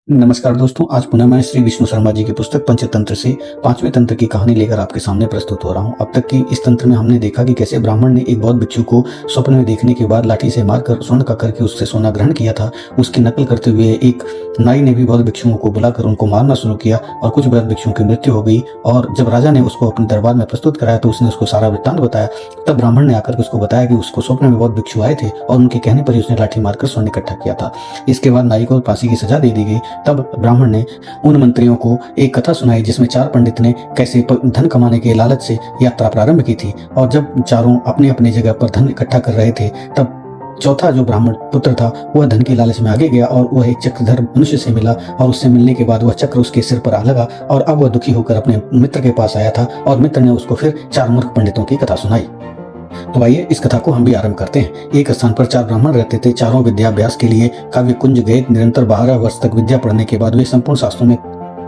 नमस्कार दोस्तों, आज पुनः मैं श्री विष्णु शर्मा जी की पुस्तक पंचतंत्र से पांचवें तंत्र की कहानी लेकर आपके सामने प्रस्तुत हो रहा हूं। अब तक की इस तंत्र में हमने देखा कि कैसे ब्राह्मण ने एक बौद्ध भिक्षु को स्वप्न में देखने के बाद लाठी से मारकर स्वर्ण का करके उससे सोना ग्रहण किया था। उसकी नकल करते हुए एक नाई ने भी बौद्ध भिक्षुओं को बुलाकर उनको मारना शुरू किया और कुछ बौद्ध भिक्षुओं की मृत्यु हो गई। और जब राजा ने उसको अपने दरबार में प्रस्तुत कराया तो उसने उसको सारा वृत्तांत बताया। तब ब्राह्मण ने आकर उसको बताया कि उसको स्वप्न में बौद्ध भिक्षु आए थे और उनके कहने पर ही उसने लाठी मारकर स्वर्ण इकट्ठा किया था। इसके बाद नाई को फांसी की सजा दे दी गई। तब ब्राह्मण ने उन मंत्रियों को एक कथा सुनाई जिसमें चार पंडित ने कैसे धन कमाने के लालच से यात्रा प्रारंभ की थी। और जब चारों अपनी अपनी जगह पर धन इकट्ठा कर रहे थे तब चौथा जो ब्राह्मण पुत्र था वह धन की लालच में आगे गया और वह एक चक्रधर मनुष्य से मिला और उससे मिलने के बाद वह चक्र उसके सिर पर आ लगा और अब वह दुखी होकर अपने मित्र के पास आया था और मित्र ने उसको फिर चार मूर्ख पंडितों की कथा सुनाई। तो आइए इस कथा को हम भी आरंभ करते हैं। एक स्थान पर चार ब्राह्मण रहते थे। चारों विद्याभ्यास के लिए काव्य कुंज गए। निरंतर 12 वर्ष तक विद्या पढ़ने के बाद वे संपूर्ण शास्त्रों में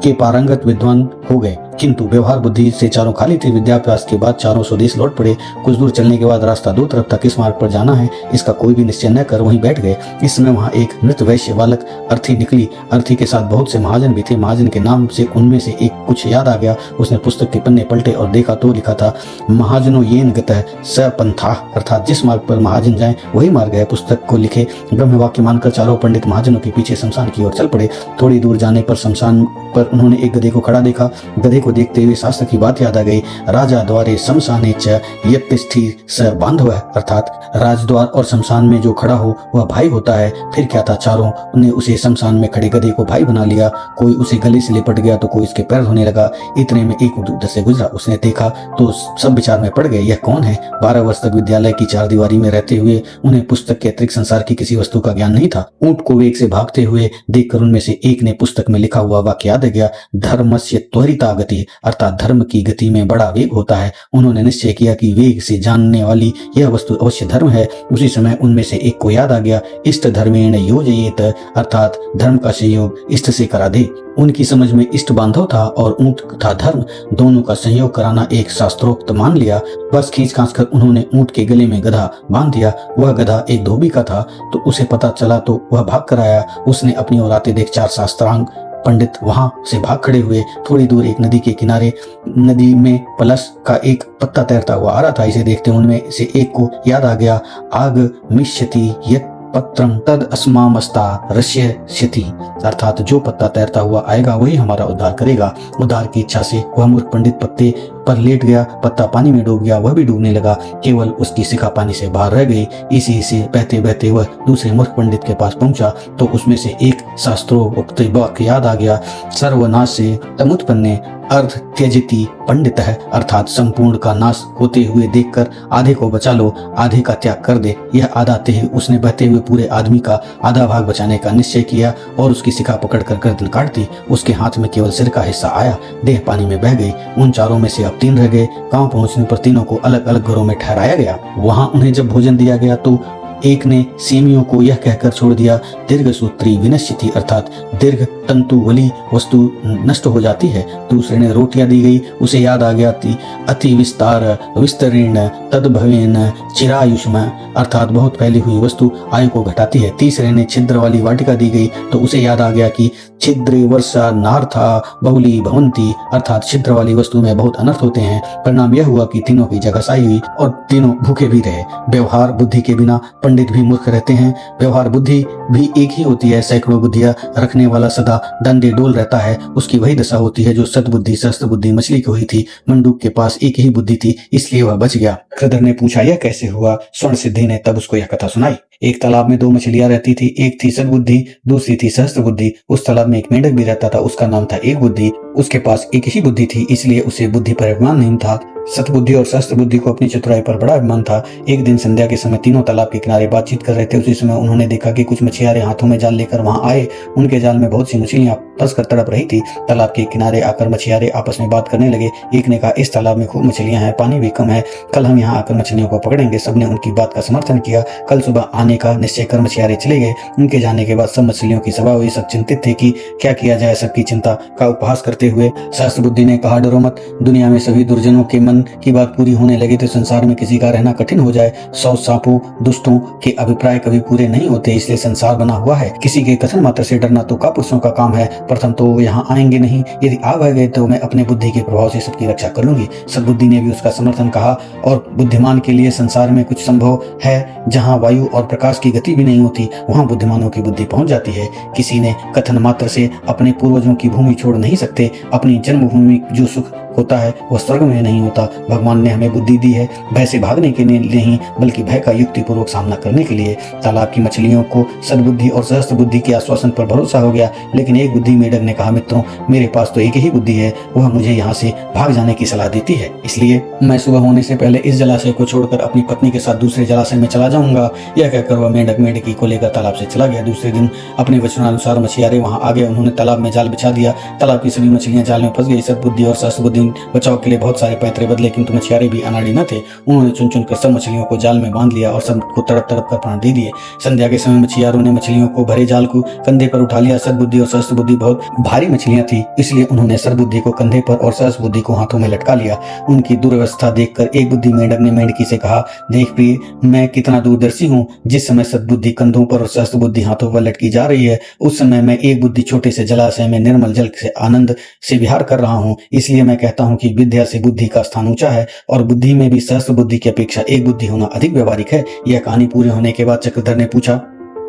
के पारंगत विद्वान हो गए, किंतु व्यवहार बुद्धि से चारों खाली थे। विद्याभ्यास के बाद चारों स्वदेश लौट पड़े। कुछ दूर चलने के बाद रास्ता दो तरफ था। किस मार्ग पर जाना है इसका कोई भी निश्चय न कर वहीं बैठ गए। इस समय वहां एक मृत वैश्य बालक अर्थी निकली। अर्थी के साथ बहुत से महाजन भी थे। महाजन के नाम से उनमें से एक कुछ याद आ गया। उसने पुस्तक के पन्ने पलटे और देखा तो लिखा था, महाजनो येन गतः स पंथा, अर्थात जिस मार्ग पर महाजन जाए वही मार्ग है। पुस्तक को लिखे ब्रह्म वाक्य मानकर चारों पंडित महाजनों के पीछे शमशान की ओर चल पड़े। थोड़ी दूर जाने पर शमशान पर उन्होंने एक गधे को खड़ा देखा। गधे को देखते हुए शास्त्र की बात याद आ गई। राजा द्वारे शमशाने च यत्तिष्ठि स बांधव, अर्थात राजद्वार और शमशान में जो खड़ा हो वह भाई होता है। फिर क्या था, चारों ने उसे शमशान में खड़े गधे को भाई बना लिया। कोई उसे गले से लिपट गया तो कोई इसके पैर धोने लगा। इतने में एक उधर से गुजरा। उसने देखा तो सब विचार में पड़ गए, यह कौन है। 12 वर्ष तक विद्यालय की चार दीवारी में रहते हुए उन्हें पुस्तक के अतिरिक्त संसार की किसी वस्तु का ज्ञान नहीं था। ऊंट को वेग से भागते हुए देखकर उनमें से एक ने पुस्तक में लिखा हुआ वाक्य याद आ गया, धर्मस्य त्वरिता गति, अर्थात धर्म की गति में बड़ा वेग होता है। उन्होंने निश्चय किया कि वेग से जानने वाली यह वस्तु अवश्य धर्म है। उसी समय उनमें से एक को याद आ गया, इष्ट धर्मेण योजयेत, अर्थात धर्म का संयोग इष्ट से करा दे। उनकी समझ में इष्ट बांधव था और ऊंट था धर्म, दोनों का संयोग कराना एक शास्त्रोक्त मान लिया। बस खींच खांच कर उन्होंने ऊंट के गले में गधा बांध दिया। वह गधा एक धोबी का था तो उसे पता चला तो वह भाग कर आया। उसने अपनी ओर आते देख चार शास्त्रांग पंडित वहां से भाग खड़े हुए। थोड़ी दूर एक नदी के किनारे नदी में पलस का एक पत्ता तैरता हुआ आ रहा था। इसे देखते उनमें से एक को याद आ गया, आग मिष्यति यत् पत्रम तद अस्मामस्ता रश्यति, अर्थात जो पत्ता तैरता हुआ आएगा वही हमारा उद्धार करेगा। उद्धार की इच्छा से वह मूर्ख पंडित पत्ते पर लेट गया। पत्ता पानी में डूब गया, वह भी डूबने लगा। केवल उसकी शिखा पानी से बाहर रह गई। इसी से बहते बहते वह दूसरे मूर्ख पंडित के पास पहुंचा तो उसमें से एक शास्त्रोक्त वाक्य याद आ गया, सर्वनाश से तमुत्पन्ने अर्ध त्यजति पंडित है, अर्थात संपूर्ण का नाश होते हुए देखकर आधे को बचा लो, आधे का त्याग कर दे। यह आदाते ही उसने बहते हुए पूरे आदमी का आधा भाग बचाने का निश्चय किया और उसकी शिखा पकड़कर गर्दन काट दी। उसके हाथ में केवल सिर का हिस्सा आया। देह पानी में बह गई। उन चारों में से अब 3 रह गए। गांव पहुंचने पर तीनों को अलग अलग घरों में ठहराया गया। वहां उन्हें जब भोजन दिया गया तो एक ने सेमियों को यह कहकर छोड़ दिया, दीर्घ सूत्री विनश्यति, अर्थात दीर्घ तंतु वाली वस्तु नष्ट हो जाती है। दूसरे ने रोटियां दी गई। उसे याद आ गया थी, अति विस्तार विस्तरीर्ण तद भवेन चिरायुष्म, अर्थात बहुत फैली हुई वस्तु आयु को घटाती है। तीसरे ने छिद्र वाली वाटिका दी गई तो उसे याद आ गया कि छिद्रे वर्षा नार्था बहुली भवंती, अर्थात छिद्र वाली वस्तु में बहुत अनर्थ होते हैं। परिणाम यह हुआ कि तीनों की जगह हुई और तीनों भूखे भी रहे। व्यवहार बुद्धि के बिना पंडित भी मूर्ख रहते हैं। व्यवहार बुद्धि भी एक ही होती है। सैकड़ों बुद्धियां रखने वाला सदा डंडे डोल रहता है। उसकी वही दशा होती है जो सद्बुद्धि सहस्त्र बुद्धि मछली की हुई थी। मंडूक के पास एक ही बुद्धि थी इसलिए वह बच गया। खृदर ने पूछा, यह कैसे हुआ। स्वर्ण सिद्धि ने तब उसको यह कथा सुनाई। एक तालाब में 2 मछलियां रहती थी। एक थी सद्बुद्धि, दूसरी थी सहस्त्र बुद्धि। उस तालाब में एक मेंढक भी रहता था। उसका नाम था एक बुद्धि। उसके पास एक ही बुद्धि थी इसलिए उसे बुद्धि पर अभिमान नहीं था। सतबुद्धि और सहस्त्र बुद्धि को अपनी चतुराई पर बड़ा अभिमान था। एक दिन संध्या के समय तीनों तालाब के किनारे बातचीत कर रहे थे। उसी समय उन्होंने देखा कि कुछ मछुआरे हाथों में जाल लेकर वहां आए। उनके जाल में बहुत सी मछलियां फंस कर तड़प रही थी। तालाब के किनारे आकर मछुआरे आपस में बात करने लगे। एक ने कहा, इस तालाब में खूब मछलियां हैं, पानी भी कम है, कल हम यहाँ आकर मछलियों को पकड़ेंगे। सबने उनकी बात का समर्थन किया। कल सुबह जाने का निश्चय कर मछुआरे चले गए। उनके जाने के बाद सब मछलियों की सभा हुई। सब चिंतित थे कि क्या किया जाए। सबकी चिंता का उपहास करते हुए सहस्त्रबुद्धि ने कहा, डरो मत। दुनिया में सभी दुर्जनों के मन की बात पूरी होने लगे तो संसार में किसी का रहना कठिन हो जाए। 100 सांपों दुष्टों के अभिप्राय कभी पूरे नहीं होते, इसलिए संसार बना हुआ है। किसी के कथन मात्र से डरना तो कापुरुषों का काम है। प्रथम तो वो यहाँ आएंगे नहीं, यदि आ गए तो मैं अपने बुद्धि के प्रभाव से सबकी रक्षा कर लूंगी। सद्बुद्धि ने भी उसका समर्थन कहा, और बुद्धिमान के लिए संसार में कुछ संभव है। जहाँ वायु और प्रकाश की गति भी नहीं होती, वहाँ बुद्धिमानों की बुद्धि पहुंच जाती है। किसी ने कथन मात्र से अपने पूर्वजों की भूमि छोड़ नहीं सकते। अपनी जन्मभूमि जो सुख होता है वह स्वर्ग में नहीं होता। भगवान ने हमें बुद्धि दी है, भय से भागने के लिए नहीं, बल्कि भय का युक्ति पूर्वक सामना करने के लिए। तालाब की मछलियों को सद्बुद्धि और सहस्त्र बुद्धि के आश्वासन पर भरोसा हो गया, लेकिन एक बुद्धि मेढक ने कहा, मित्रों, मेरे पास तो एक ही बुद्धि है, वह मुझे यहाँ से भाग जाने की सलाह देती है। इसलिए मैं सुबह होने से पहले इस जलाशय को छोड़कर अपनी पत्नी के साथ दूसरे जलाशय में चला जाऊंगा। यह कहकर वह मेढक मेढकी को लेकर तालाब से चला गया। दूसरे दिन अपने वचनानुसार मछुआरे वहां आ गए। उन्होंने तालाब में जाल बिछा दिया। तालाब की सभी मछलियां जाल में फंस गई। सद्बुद्धि और सहस्त्रबुद्धि बचाव के लिए बहुत सारे पैतरे बदले, किंतु मछुआरे भी अनाड़ी न थे। उन्होंने चुन चुन कर सब मछलियों को जाल में बांध लिया और सबको तड़प तड़प कर प्राण दे दिए। संध्या के समय मछुआरों ने मछलियों को भरे जाल को कंधे पर उठा लिया। सद्बुद्धि और सहस्त्रबुद्धि बहुत भारी मछलियां थी, इसलिए उन्होंने सद्बुद्धि को कंधे पर और सहस्त्रबुद्धि को हाथों में लटका लिया। उनकी दुर्व्यवस्था देखकर एक बुद्धि मेढक ने मेढकी से कहा, देख प्रिय, मैं कितना दूरदर्शी हूँ। जिस समय सद्बुद्धि कंधों पर और सहस्त्रबुद्धि हाथों पर लटकी जा रही है, उस समय मैं एक बुद्धि छोटे से जलाशय में निर्मल जल से आनंद से विहार कर रहा हूँ। इसलिए मैं कहता हूँ कि विद्या से बुद्धि का स्थान ऊंचा है, और बुद्धि में भी सहस्त्र बुद्धि की अपेक्षा एक बुद्धि होना अधिक व्यवहारिक है। यह कहानी पूरी होने के बाद चक्रधर ने पूछा,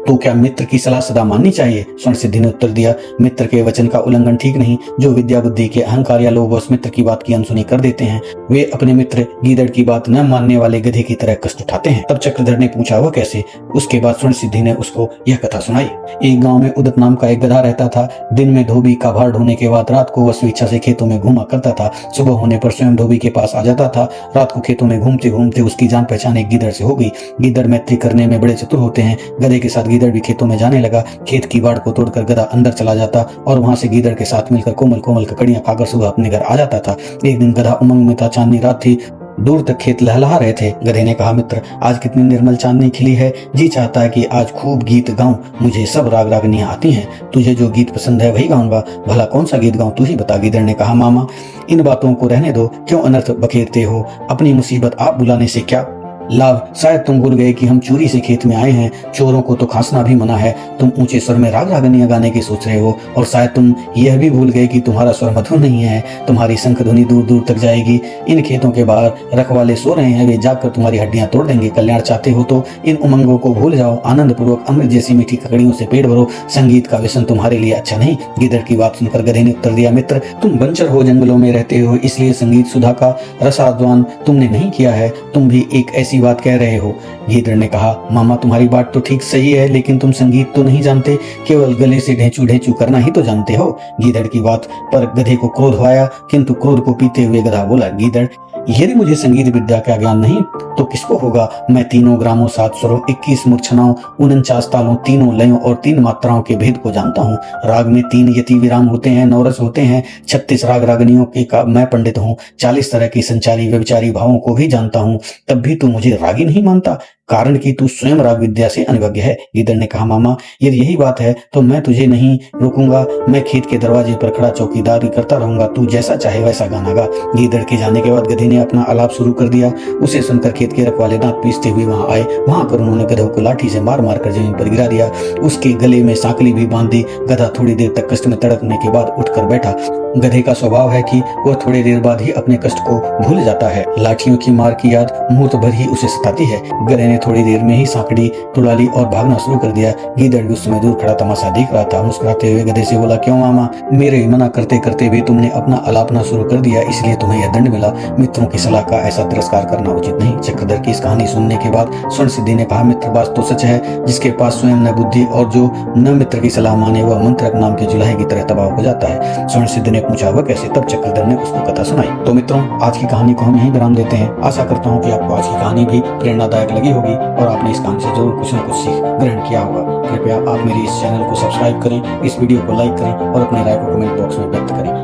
तो क्या मित्र की सलाह सदा माननी चाहिए? स्वर्ण सिद्धि ने उत्तर दिया, मित्र के वचन का उल्लंघन ठीक नहीं। जो विद्या बुद्धि के अहंकार या लोभ उस मित्र की बात की अनसुनी कर देते हैं, वे अपने मित्र गीदड़ की बात न मानने वाले गधे की तरह कष्ट उठाते हैं। तब चक्रधर ने पूछा, वह कैसे? उसके बाद स्वर्ण सिद्धि ने उसको यह कथा सुनाई। एक गाँव में उदत नाम का एक गधा रहता था। दिन में धोबी का भार ढोने के बाद रात को वह स्वेच्छा से खेतों में घूमा करता था। सुबह होने पर स्वयं धोबी के पास आ जाता था। रात को खेतों में घूमते घूमते उसकी जान पहचान एक गीदड़ से हो गई। गीदड़ मैत्री करने में बड़े चतुर होते हैं। गधे के साथ गीदड़ भी खेतों में जाने लगा। खेत की बाड़ को तोड़कर गधा अंदर चला जाता और वहां से गीदड़ के साथ मिलकर कोमल कोमल ककड़ियां खाकर सुबह अपने घर आ जाता था। एक दिन गधा उमंग में था। चांदनी रात थी, दूर तक खेत लहलहा रहे थे। गधे ने कहा, मित्र, आज कितनी निर्मल चांदनी खिली है। जी चाहता है कि आज खूब गीत गाऊं। मुझे सब राग रागनियां आती हैं। तुझे जो गीत पसंद है वही गाऊंगा। भला कौन सा गीत गाऊं, तू ही बता। गीदड़ ने कहा, मामा, इन बातों को रहने दो, क्यों अनर्थ बखेरते हो। अपनी मुसीबत आप बुलाने से क्या लाभ। शायद तुम भूल गए कि हम चोरी से खेत में आए हैं। चोरों को तो खांसना भी मना है। तुम ऊंचे स्वर में राग रागनियां गाने की सोच रहे हो, और शायद तुम यह भी भूल गए कि तुम्हारा स्वर मधुर नहीं है। तुम्हारी शंख ध्वनि दूर दूर तक जाएगी। इन खेतों के बाहर रखवाले सो रहे हैं, वे जाकर तुम्हारी हड्डियां तोड़ देंगे। कल्याण चाहते हो तो इन उमंगों को भूल जाओ। आनंद पूर्वक अमृत जैसी मीठी ककड़ियों से पेट भरो। संगीत का व्यसन तुम्हारे लिए अच्छा नहीं। गीदड़ की बात सुनकर गधे ने उत्तर दिया, मित्र, तुम बंचर हो, जंगलों में रहते हो, इसलिए संगीत सुधा का रसास्वादन तुमने नहीं किया है। तुम भी एक ऐसी बात कह रहे हो। गीदड़ ने कहा, मामा, तुम्हारी बात तो ठीक सही है, लेकिन तुम संगीत तो नहीं जानते, केवल गले से ढेंचू ढेंचू करना ही तो जानते हो। गीदड़ की बात पर गधे को क्रोध आया, किंतु क्रोध को पीते हुए गधा बोला, गीदड़, यदि मुझे संगीत विद्या का ज्ञान नहीं तो किसको होगा। मैं 3 ग्रामों, 7 स्वरों, 21 मूर्छनाओं, 49 तालों, 3 लयों और 3 मात्राओं के भेद को जानता हूँ। राग में 3 यति विराम होते हैं, 9 रस होते हैं, 36 राग रागनियों के का मैं पंडित हूँ। 40 तरह की संचारी व्यभिचारी भावों को भी जानता हूँ। तब भी तू मुझे रागी नहीं मानता, कारण कि तू स्वयं राग विद्या से अनभिज्ञ है। गीदड़ ने कहा, मामा, यदि यही बात है तो मैं तुझे नहीं रोकूंगा। मैं खेत के दरवाजे पर खड़ा चौकीदारी करता रहूंगा। तू जैसा चाहे वैसा गाना गा। गीदड़ के जाने के बाद गधे ने अपना आलाप शुरू कर दिया। उसे सुनकर खेत के रखवाले दांत पीसते हुए वहां आए। वहां पर उन्होंने गधे को लाठी से मार मार कर जमीन पर गिरा दिया। उसके गले में सांकली भी बांध दी। गधा थोड़ी देर तक कष्ट में तड़पने के बाद उठकर बैठा। गधे का स्वभाव है कि वह थोड़ी देर बाद ही अपने कष्ट को भूल जाता है। लाठियों की मार की याद मुहूर्त भर ही उसे सताती है। गधे ने थोड़ी देर में ही सांकड़ी तुड़ा ली और भागना शुरू कर दिया। गीदड़ भी उस समय दूर खड़ा तमाशा देख रहा था। मुस्कुराते हुए गधे से बोला, क्यों मामा, मेरे मना करते करते भी तुमने अपना अलापना शुरू कर दिया, इसलिए तुम्हें यह दंड मिला। मित्रों की सलाह का ऐसा तिरस्कार करना उचित नहीं। चक्रधर की इस कहानी सुनने के बाद स्वर्ण सिद्धि ने कहा, मित्र, बात तो सच है। जिसके पास स्वयं न बुद्धि और जो न मित्र की सलाह माने, वह मंत्रक नाम के जुलाहे की तरह तबाह हो जाता है। स्वर्ण सिद्धि ने पूछा, वह कैसे? तब चक्रधर ने उसको कथा सुनाई। तो मित्रों, आज की कहानी को हम यहीं विराम देते हैं। आशा करता हूँ कि आपको आज की कहानी भी प्रेरणादायक लगी होगी और आपने इस कहानी से जरूर कुछ न कुछ सीख ग्रहण किया होगा। कृपया आप मेरे इस चैनल को सब्सक्राइब करें, इस वीडियो को लाइक करें और अपनी राय को कमेंट बॉक्स में व्यक्त करें।